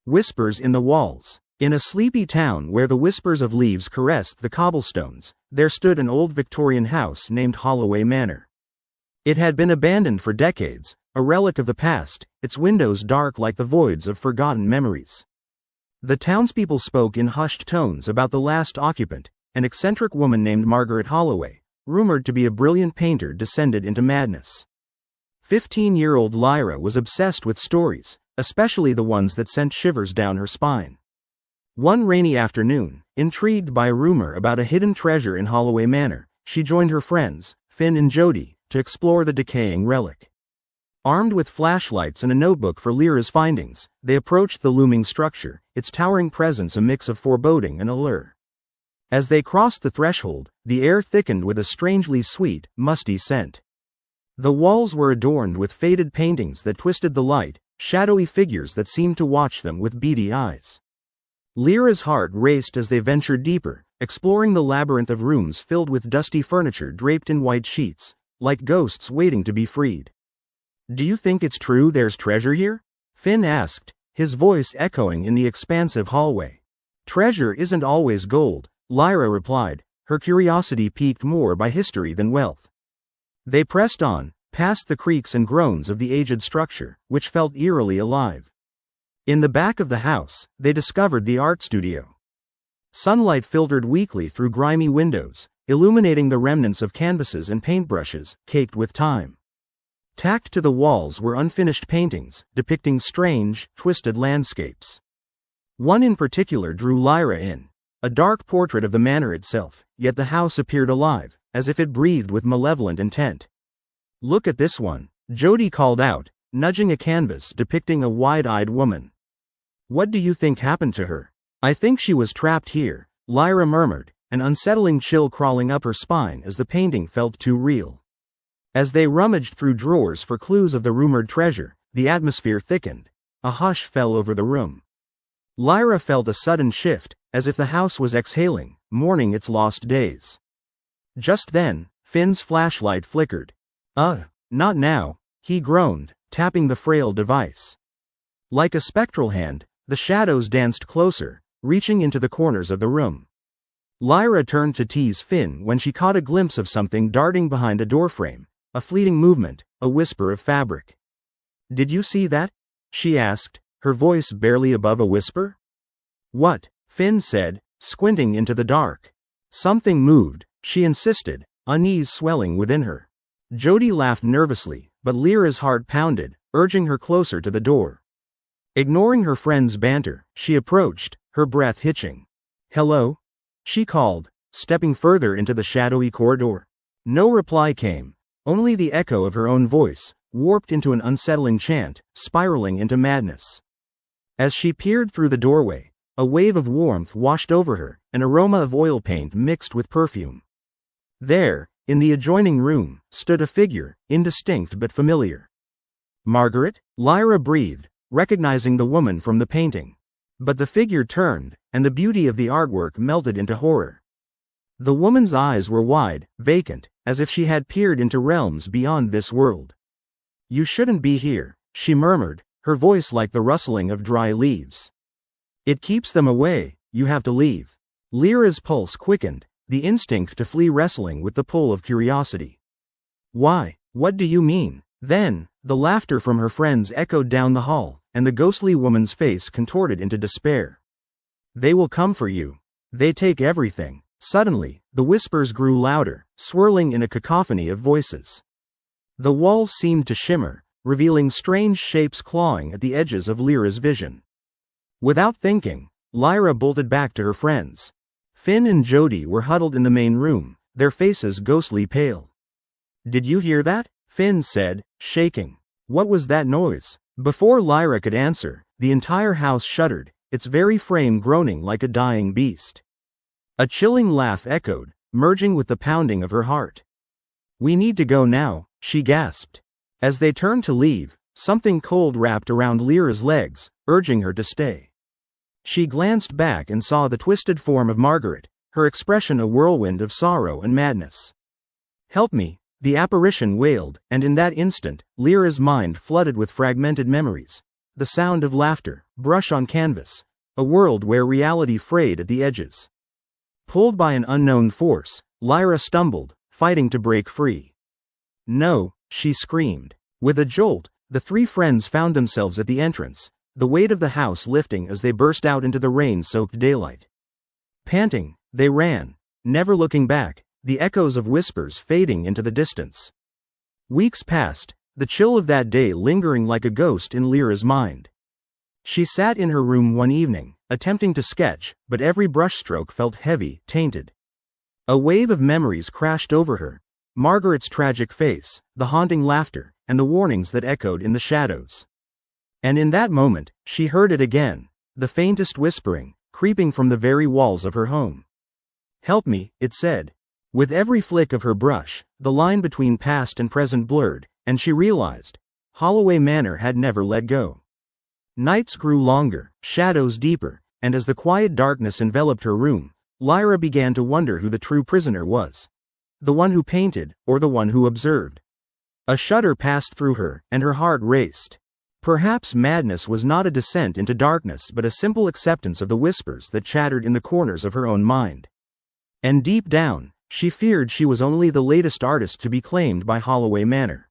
Whispers in the walls. In a sleepy town where the whispers of leaves caressed the cobblestones, there stood an old Victorian house named Holloway Manor. It had been abandoned for decades, a relic of the past, its windows dark like the voids of forgotten memories. The townspeople spoke in hushed tones about the last occupant, an eccentric woman named Margaret Holloway, rumored to be a brilliant painter descended into madness. 15-year-old Lyra was obsessed with stories, especially the ones that sent shivers down her spine. One rainy afternoon, intrigued by a rumor about a hidden treasure in Holloway Manor, she joined her friends, Finn and Jody, to explore the decaying relic. Armed with flashlights and a notebook for Lyra's findings, they approached the looming structure, its towering presence a mix of foreboding and allure. As they crossed the threshold, the air thickened with a strangely sweet, musty scent. The walls were adorned with faded paintings that twisted the light, shadowy figures that seemed to watch them with beady eyes. Lyra's heart raced as they ventured deeper, exploring the labyrinth of rooms filled with dusty furniture draped in white sheets, like ghosts waiting to be freed. "Do you think it's true there's treasure here?" Finn asked, his voice echoing in the expansive hallway. "Treasure isn't always gold," Lyra replied, her curiosity piqued more by history than wealth. They pressed on, past the creaks and groans of the aged structure, which felt eerily alive. In the back of the house, they discovered the art studio. Sunlight filtered weakly through grimy windows, illuminating the remnants of canvases and paintbrushes, caked with time. Tacked to the walls were unfinished paintings, depicting strange, twisted landscapes. One in particular drew Lyra in, a dark portrait of the manor itself, yet the house appeared alive, as if it breathed with malevolent intent. "Look at this one," Jody called out, nudging a canvas depicting a wide-eyed woman. "What do you think happened to her?" "I think she was trapped here," Lyra murmured, an unsettling chill crawling up her spine as the painting felt too real. As they rummaged through drawers for clues of the rumored treasure, the atmosphere thickened. A hush fell over the room. Lyra felt a sudden shift, as if the house was exhaling, mourning its lost days. Just then, Finn's flashlight flickered. Not now," he groaned, tapping the frail device. Like a spectral hand, the shadows danced closer, reaching into the corners of the room. Lyra turned to tease Finn when she caught a glimpse of something darting behind a doorframe, a fleeting movement, a whisper of fabric. "Did you see that?" she asked, her voice barely above a whisper. "What?" Finn said, squinting into the dark. "Something moved," she insisted, unease swelling within her. Jody laughed nervously, but Lyra's heart pounded, urging her closer to the door. Ignoring her friend's banter, she approached, her breath hitching. "Hello?" she called, stepping further into the shadowy corridor. No reply came, only the echo of her own voice, warped into an unsettling chant, spiraling into madness. As she peered through the doorway, a wave of warmth washed over her, an aroma of oil paint mixed with perfume. There, in the adjoining room, stood a figure, indistinct but familiar. "Margaret?" Lyra breathed, recognizing the woman from the painting. But the figure turned, and the beauty of the artwork melted into horror. The woman's eyes were wide, vacant, as if she had peered into realms beyond this world. "You shouldn't be here," she murmured, her voice like the rustling of dry leaves. "It keeps them away, you have to leave." Lyra's pulse quickened, the instinct to flee wrestling with the pull of curiosity. "Why? What do you mean?" Then, the laughter from her friends echoed down the hall, and the ghostly woman's face contorted into despair. "They will come for you. They take everything." Suddenly, the whispers grew louder, swirling in a cacophony of voices. The walls seemed to shimmer, revealing strange shapes clawing at the edges of Lyra's vision. Without thinking, Lyra bolted back to her friends. Finn and Jody were huddled in the main room, their faces ghostly pale. "Did you hear that?" Finn said, shaking. "What was that noise?" Before Lyra could answer, the entire house shuddered, its very frame groaning like a dying beast. A chilling laugh echoed, merging with the pounding of her heart. "We need to go now," she gasped. As they turned to leave, something cold wrapped around Lyra's legs, urging her to stay. She glanced back and saw the twisted form of Margaret, her expression a whirlwind of sorrow and madness. "Help me," the apparition wailed, and in that instant, Lyra's mind flooded with fragmented memories. the sound of laughter, brush on canvas, a world where reality frayed at the edges. Pulled by an unknown force, Lyra stumbled, fighting to break free. No, she screamed. With a jolt, the three friends found themselves at the entrance, the weight of the house lifting as they burst out into the rain-soaked daylight. Panting, they ran, never looking back, the echoes of whispers fading into the distance. Weeks passed, the chill of that day lingering like a ghost in Lyra's mind. She sat in her room one evening, attempting to sketch, but every brushstroke felt heavy, tainted. A wave of memories crashed over her, Margaret's tragic face, the haunting laughter, and the warnings that echoed in the shadows. And in that moment, she heard it again, the faintest whispering, creeping from the very walls of her home. "Help me," it said. With every flick of her brush, the line between past and present blurred, and she realized, Holloway Manor had never let go. Nights grew longer, shadows deeper, and as the quiet darkness enveloped her room, Lyra began to wonder who the true prisoner was. The one who painted, or the one who observed. A shudder passed through her, and her heart raced. Perhaps madness was not a descent into darkness but a simple acceptance of the whispers that chattered in the corners of her own mind. And deep down, she feared she was only the latest artist to be claimed by Holloway Manor.